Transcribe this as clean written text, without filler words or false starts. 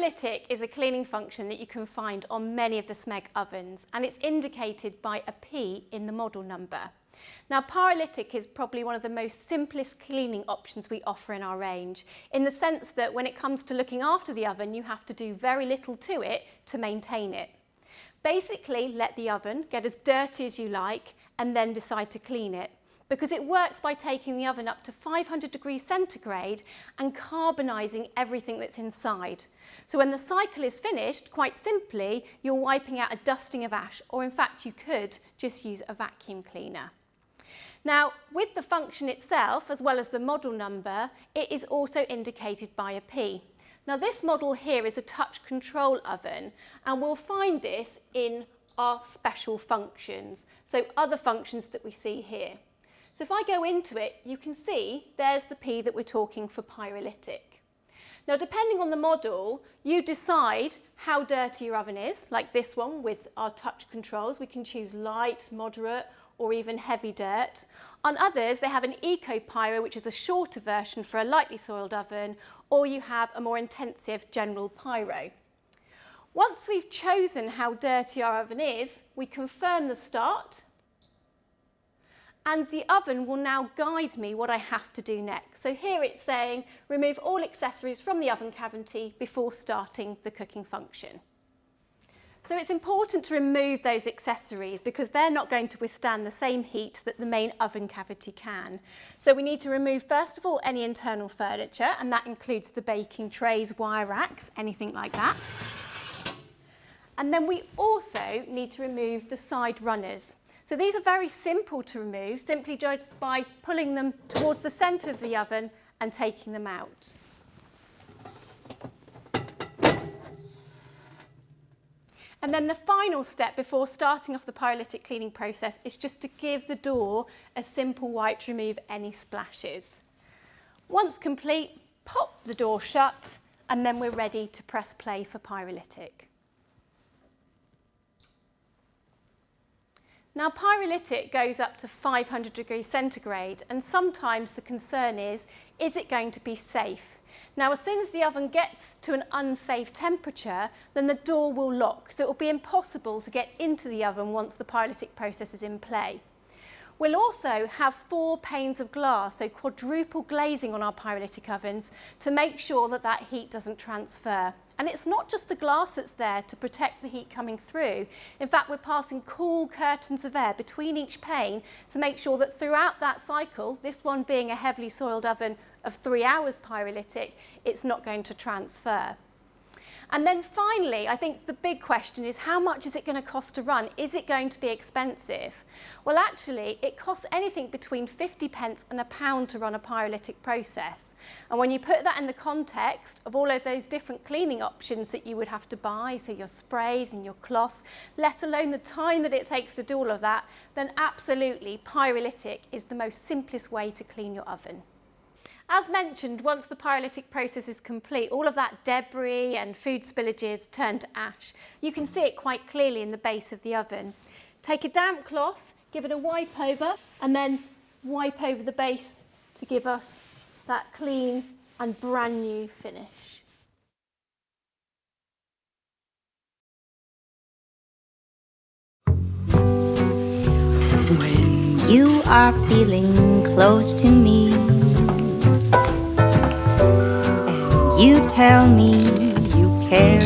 Pyrolytic is a cleaning function that you can find on many of the SMEG ovens, and it's indicated by a P in the model number. Now, pyrolytic is probably one of the most simplest cleaning options we offer in our range, in the sense that when it comes to looking after the oven, you have to do very little to it to maintain it. Basically, let the oven get as dirty as you like and then decide to clean it, because it works by taking the oven up to 500 degrees centigrade and carbonising everything that's inside. So when the cycle is finished, quite simply, you're wiping out a dusting of ash, or in fact you could just use a vacuum cleaner. Now, with the function itself, as well as the model number, it is also indicated by a P. Now, this model here is a touch control oven, and we'll find this in our special functions, so other functions that we see here. So if I go into it, you can see there's the P that we're talking for pyrolytic. Now, depending on the model, you decide how dirty your oven is, like this one with our touch controls. We can choose light, moderate, or even heavy dirt. On others, they have an Eco Pyro, which is a shorter version for a lightly soiled oven, or you have a more intensive general pyro. Once we've chosen how dirty our oven is, we confirm the start, and the oven will now guide me what I have to do next. So here it's saying, remove all accessories from the oven cavity before starting the cooking function. So it's important to remove those accessories because they're not going to withstand the same heat that the main oven cavity can. So we need to remove, first of all, any internal furniture, and that includes the baking trays, wire racks, anything like that. And then we also need to remove the side runners. So these are very simple to remove, simply just by pulling them towards the centre of the oven and taking them out. And then the final step before starting off the pyrolytic cleaning process is just to give the door a simple wipe to remove any splashes. Once complete, pop the door shut, and then we're ready to press play for pyrolytic. Now, pyrolytic goes up to 500 degrees centigrade, and sometimes the concern is it going to be safe? Now, as soon as the oven gets to an unsafe temperature, then the door will lock, so it will be impossible to get into the oven once the pyrolytic process is in play. We'll also have 4 panes of glass, so quadruple glazing on our pyrolytic ovens to make sure that that heat doesn't transfer. And it's not just the glass that's there to protect the heat coming through. In fact, we're passing cool curtains of air between each pane to make sure that throughout that cycle, this one being a heavily soiled oven of 3 hours pyrolytic, it's not going to transfer. And then finally, I think the big question is, how much is it going to cost to run? Is it going to be expensive? Well, actually, it costs anything between 50p and £1 to run a pyrolytic process. And when you put that in the context of all of those different cleaning options that you would have to buy, so your sprays and your cloths, let alone the time that it takes to do all of that, then absolutely, pyrolytic is the most simplest way to clean your oven. As mentioned, once the pyrolytic process is complete, all of that debris and food spillages turn to ash. You can see it quite clearly in the base of the oven. Take a damp cloth, give it a wipe over, and then wipe over the base to give us that clean and brand new finish. When you are feeling close to me, you tell me you care